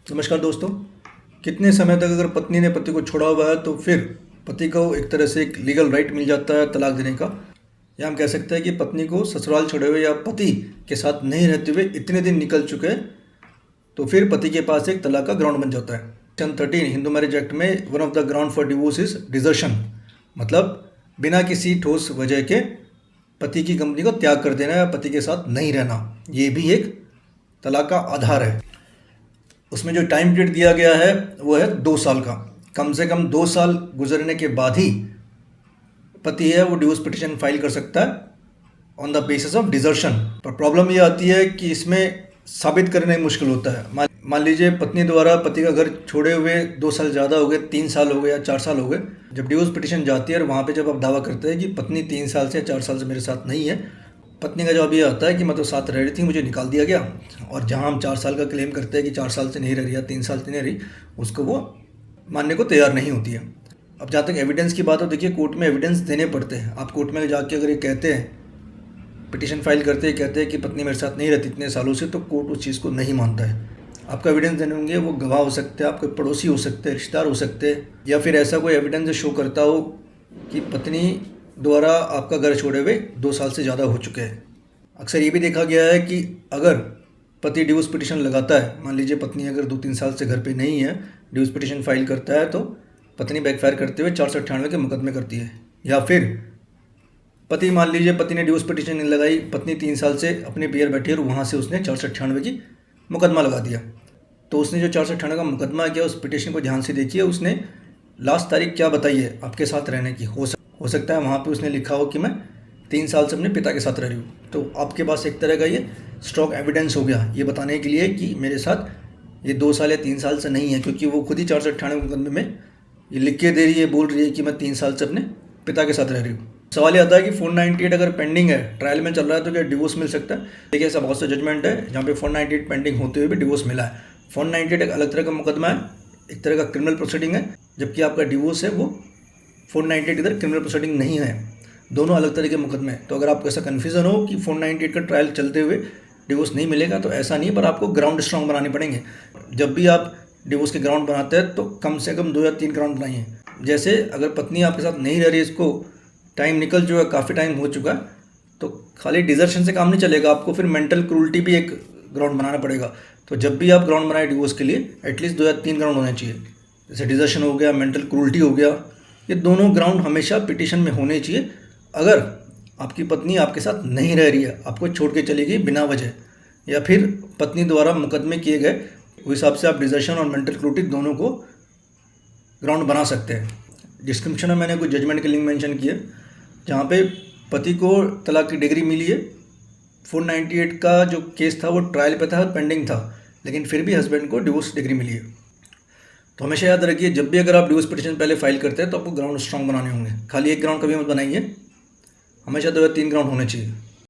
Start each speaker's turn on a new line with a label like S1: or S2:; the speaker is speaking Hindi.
S1: नमस्कार दोस्तों। कितने समय तक अगर पत्नी ने पति को छोड़ा हुआ है तो फिर पति को एक तरह से एक लीगल राइट मिल जाता है तलाक देने का। या हम कह सकते हैं कि पत्नी को ससुराल छोड़े हुए या पति के साथ नहीं रहते हुए इतने दिन निकल चुके हैं तो फिर पति के पास एक तलाक का ग्राउंड बन जाता है। सेक्शन 13 हिंदू मैरिज एक्ट में one of the ground for divorce is desertion, मतलब बिना किसी ठोस वजह के पति की कंपनी को त्याग कर देना या पति के साथ नहीं रहना, ये भी एक तलाक का आधार है। उसमें जो टाइम पीरियड दिया गया है वो है 2 साल का। कम से कम 2 साल गुजरने के बाद ही पति है वो डिवोर्स पिटिशन फाइल कर सकता है on the basis of desertion. पर प्रॉब्लम ये आती है कि इसमें साबित करने मुश्किल होता है। मान लीजिए पत्नी द्वारा पति का घर छोड़े हुए 2 साल ज़्यादा हो गए, 3 साल हो गए या 4 साल हो गए। जब डिवोर्स पिटिशन जाती है और वहाँ पे जब आप दावा करते हैं कि पत्नी 3 साल से 4 साल से मेरे साथ नहीं है, पत्नी का जवाब ये आता है कि मैं तो साथ रह रही थी, मुझे निकाल दिया गया। और जहाँ हम 4 साल का क्लेम करते हैं कि 4 साल से नहीं रह रही या 3 साल से नहीं रही, उसको वो मानने को तैयार नहीं होती है। अब जहाँ तक एविडेंस की बात हो, देखिए कोर्ट में एविडेंस देने पड़ते हैं। आप कोर्ट में जाके अगर ये कहते हैं, पिटिशन फाइल करते हैं, कहते हैं कि पत्नी मेरे साथ नहीं रहती इतने सालों से, तो कोर्ट उस चीज़ को नहीं मानता है। आपका एविडेंस देने होंगे, वो गवाह हो सकते हैं, आपके पड़ोसी हो सकते हैं, रिश्तेदार हो सकते हैं, या फिर ऐसा कोई एविडेंस शो करता हो कि पत्नी द्वारा आपका घर छोड़े हुए 2 साल से ज़्यादा हो चुके हैं। अक्सर ये भी देखा गया है कि अगर पति डिवोर्स पिटिशन लगाता है, मान लीजिए पत्नी अगर 2-3 साल से घर पे नहीं है, डिवोर्स पिटिशन फाइल करता है, तो पत्नी बैकफायर करते हुए 498 के मुकदमे करती है। या फिर पति, मान लीजिए पति ने डिवोर्स पिटिशन नहीं लगाई, पत्नी 3 साल से अपने पियर बैठी और वहाँ से उसने 498 की मुकदमा लगा दिया, तो उसने जो 498 का मुकदमा किया उस पिटिशन को ध्यान से देखिए, उसने लास्ट तारीख क्या बताई है आपके साथ रहने की। हो सकता है वहाँ पे उसने लिखा हो कि मैं 3 साल से अपने पिता के साथ रह रही हूँ, तो आपके पास एक तरह का ये स्ट्रॉन्ग एविडेंस हो गया ये बताने के लिए कि मेरे साथ ये 2 साल या 3 साल से नहीं है, क्योंकि वो खुद ही 498 मुकदमे में ये लिख के दे रही है, बोल रही है कि मैं 3 साल से अपने पिता के साथ रह रही हूँ। सवाल ये आता है कि 498 अगर पेंडिंग है, ट्रायल में चल रहा है, तो क्या डिवोर्स मिल सकता है? देखिए ऐसा बहुत सा जजमेंट है जहाँ पे 498 पेंडिंग होते हुए भी डिवोर्स मिला है। 498 एक अलग तरह का मुकदमा है, एक तरह का क्रिमिनल प्रोसीडिंग है, जबकि आपका डिवोर्स है वो 498 इधर क्रिमिनल प्रोसीडिंग नहीं है, दोनों अलग तरह के मुकदमे हैं। तो अगर आपको ऐसा कन्फ्यूज़न हो कि 498 का ट्रायल चलते हुए डिवोर्स नहीं मिलेगा, तो ऐसा नहीं है, पर आपको ग्राउंड स्ट्रॉन्ग बनाने पड़ेंगे। जब भी आप डिवोर्स के ग्राउंड बनाते हैं तो कम से कम 2 या 3 ग्राउंड बनाइए। जैसे अगर पत्नी आपके साथ नहीं रह रही, इसको टाइम निकल चुका है, काफ़ी टाइम हो चुका है, तो खाली डिजर्शन से काम नहीं चलेगा, आपको फिर मेंटल क्रूल्टी भी एक ग्राउंड बनाना पड़ेगा। तो जब भी आप ग्राउंड बनाए डिवोर्स के लिए, एटलीस्ट 2 या 3 ग्राउंड होने चाहिए। जैसे डिजर्शन हो गया, मेंटल क्रूल्टी हो गया, ये दोनों ग्राउंड हमेशा पिटिशन में होने चाहिए। अगर आपकी पत्नी आपके साथ नहीं रह रही है, आपको छोड़ के चली गई बिना वजह, या फिर पत्नी द्वारा मुकदमे किए गए, उस हिसाब से आप डिजर्शन और मेंटल क्रूल्टी दोनों को ग्राउंड बना सकते हैं। डिस्क्रिप्शन में मैंने कुछ जजमेंट के लिंक मेंशन किए जहाँ पे पति को तलाक की डिग्री मिली है। 498 का जो केस था वो ट्रायल पे था, पेंडिंग था, लेकिन फिर भी हस्बैंड को डिवोर्स डिग्री मिली है। तो हमेशा याद रखिए, जब भी अगर आप डिवोर्स पिटिशन पहले फाइल करते हैं तो आपको ग्राउंड स्ट्रॉन्ग बनाने होंगे। खाली एक ग्राउंड कभी मत बनाइए, हमेशा 2 या 3 ग्राउंड होने चाहिए।